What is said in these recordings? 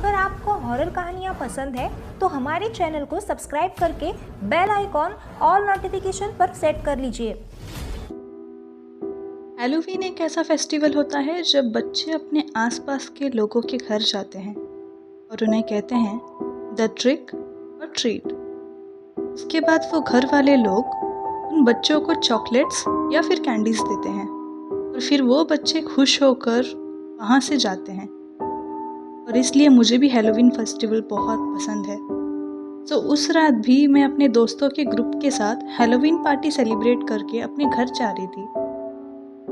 अगर आपको हॉरर कहानियाँ पसंद है तो हमारे चैनल को सब्सक्राइब करके बेल आइकॉन ऑल नोटिफिकेशन पर सेट कर लीजिए। हैलोवीन एक ऐसा फेस्टिवल होता है जब बच्चे अपने आसपास के लोगों के घर जाते हैं और उन्हें कहते हैं द ट्रिक और ट्रीट। उसके बाद वो घर वाले लोग उन बच्चों को चॉकलेट्स या फिर कैंडीज देते हैं और फिर वो बच्चे खुश होकर वहाँ से जाते हैं। और इसलिए मुझे भी हैलोवीन फेस्टिवल बहुत पसंद है। तो उस रात भी मैं अपने दोस्तों के ग्रुप के साथ हैलोवीन पार्टी सेलिब्रेट करके अपने घर जा रही थी।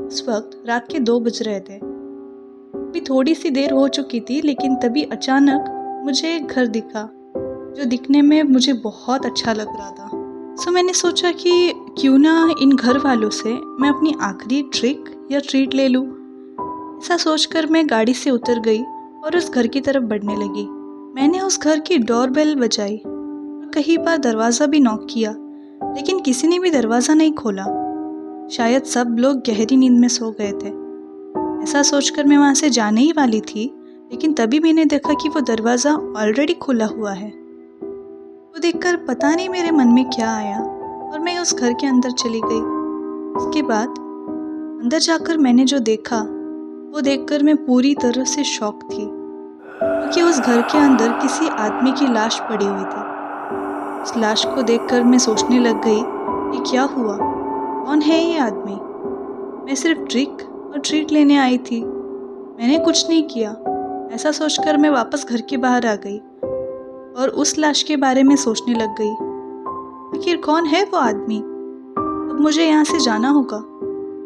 उस वक्त रात के 2 बज रहे थे। अभी थोड़ी सी देर हो चुकी थी, लेकिन तभी अचानक मुझे एक घर दिखा जो दिखने में मुझे बहुत अच्छा लग रहा था। सो मैंने सोचा कि क्यों ना इन घर वालों से मैं अपनी आखिरी ट्रिक या ट्रीट ले लूँ। ऐसा सोचकर मैं गाड़ी से उतर गई और उस घर की तरफ बढ़ने लगी। मैंने उस घर की डोरबेल बजाई और कई बार दरवाज़ा भी नॉक किया, लेकिन किसी ने भी दरवाज़ा नहीं खोला। शायद सब लोग गहरी नींद में सो गए थे। ऐसा सोचकर मैं वहाँ से जाने ही वाली थी, लेकिन तभी मैंने देखा कि वो दरवाज़ा ऑलरेडी खुला हुआ है। वो देखकर पता नहीं मेरे मन में क्या आया और मैं उस घर के अंदर चली गई। उसके बाद अंदर जाकर मैंने जो देखा वो देखकर मैं पूरी तरह से शॉक थी, क्योंकि उस घर के अंदर किसी आदमी की लाश पड़ी हुई थी। उस लाश को देखकर मैं सोचने लग गई कि क्या हुआ, कौन है ये आदमी। मैं सिर्फ ट्रिक और ट्रीट लेने आई थी, मैंने कुछ नहीं किया। ऐसा सोचकर मैं वापस घर के बाहर आ गई और उस लाश के बारे में सोचने लग गई। आखिर कौन है वो आदमी। अब मुझे यहाँ से जाना होगा,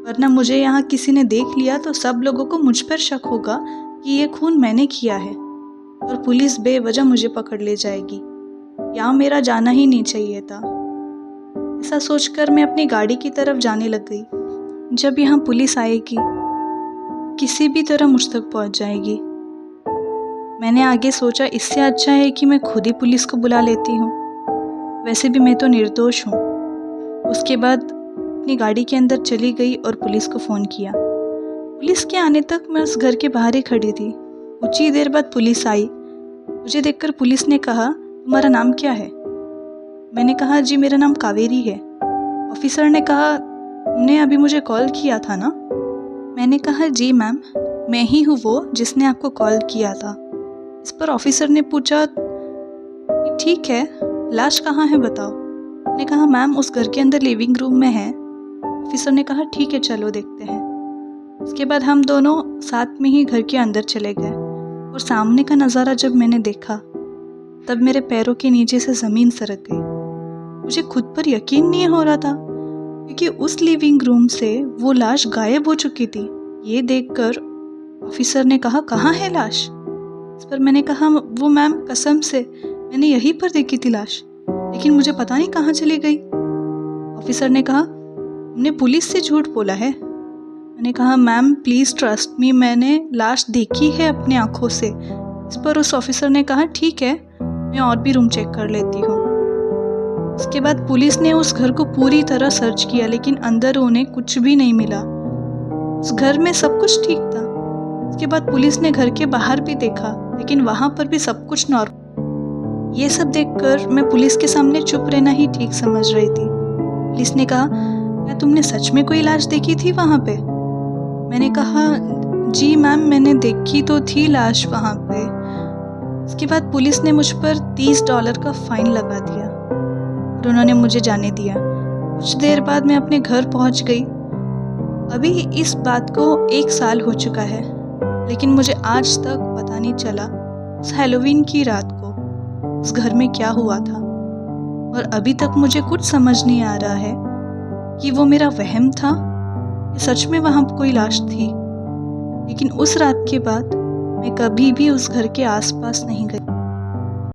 वरना मुझे यहाँ किसी ने देख लिया तो सब लोगों को मुझ पर शक होगा कि ये खून मैंने किया है और पुलिस बेवजह मुझे पकड़ ले जाएगी। यहाँ मेरा जाना ही नहीं चाहिए था। ऐसा सोचकर मैं अपनी गाड़ी की तरफ जाने लग गई। जब यहाँ पुलिस आएगी किसी भी तरह मुझ तक पहुँच जाएगी। मैंने आगे सोचा इससे अच्छा है कि मैं खुद ही पुलिस को बुला लेती हूँ, वैसे भी मैं तो निर्दोष हूँ। उसके बाद अपनी गाड़ी के अंदर चली गई और पुलिस को फ़ोन किया। पुलिस के आने तक मैं उस घर के बाहर ही खड़ी थी। कुछ ही देर बाद पुलिस आई। मुझे देखकर पुलिस ने कहा तुम्हारा नाम क्या है। मैंने कहा जी मेरा नाम कावेरी है। ऑफिसर ने कहा तुमने अभी मुझे कॉल किया था ना। मैंने कहा जी मैम, मैं ही हूँ वो जिसने आपको कॉल किया था। इस पर ऑफिसर ने पूछा ठीक है, लाश कहाँ है बताओ। मैंने कहा मैम उस घर के अंदर लिविंग रूम में है। ऑफिसर ने कहा ठीक है चलो देखते हैं। उसके बाद हम दोनों साथ में ही घर के अंदर चले गए और सामने का नज़ारा जब मैंने देखा तब मेरे पैरों के नीचे से ज़मीन सरक गई। मुझे खुद पर यकीन नहीं हो रहा था, क्योंकि उस लिविंग रूम से वो लाश गायब हो चुकी थी। ये देखकर ऑफिसर ने कहा कहाँ है लाश। इस पर मैंने कहा वो मैम कसम से मैंने यहीं पर देखी थी लाश, लेकिन मुझे पता नहीं कहाँ चली गई। ऑफिसर ने कहा तुमने पुलिस से झूठ बोला है। मैंने कहा मैम प्लीज़ ट्रस्ट मी, मैंने लाश देखी है अपनी आंखों से। इस पर उस ऑफिसर ने कहा ठीक है मैं और भी रूम चेक कर लेती हूँ। उसके बाद पुलिस ने उस घर को पूरी तरह सर्च किया, लेकिन अंदर उन्हें कुछ भी नहीं मिला। उस घर में सब कुछ ठीक था। उसके बाद पुलिस ने घर के बाहर भी देखा, लेकिन वहाँ पर भी सब कुछ नॉर्मल। ये सब देखकर मैं पुलिस के सामने चुप रहना ही ठीक समझ रही थी। पुलिस ने कहा क्या तुमने सच में कोई लाश देखी थी वहाँ पे। मैंने कहा जी मैम मैंने देखी तो थी लाश वहाँ पे। उसके बाद पुलिस ने मुझ पर $30 का फाइन लगा दिया और उन्होंने मुझे जाने दिया। कुछ देर बाद मैं अपने घर पहुँच गई। अभी इस बात को 1 साल हो चुका है, लेकिन मुझे आज तक पता नहीं चला उस हैलोवीन की रात को उस घर में क्या हुआ था। और अभी तक मुझे कुछ समझ नहीं आ रहा है कि वो मेरा वहम था या सच में वहाँ कोई लाश थी। लेकिन उस रात के बाद मैं कभी भी उस घर के आसपास नहीं गई।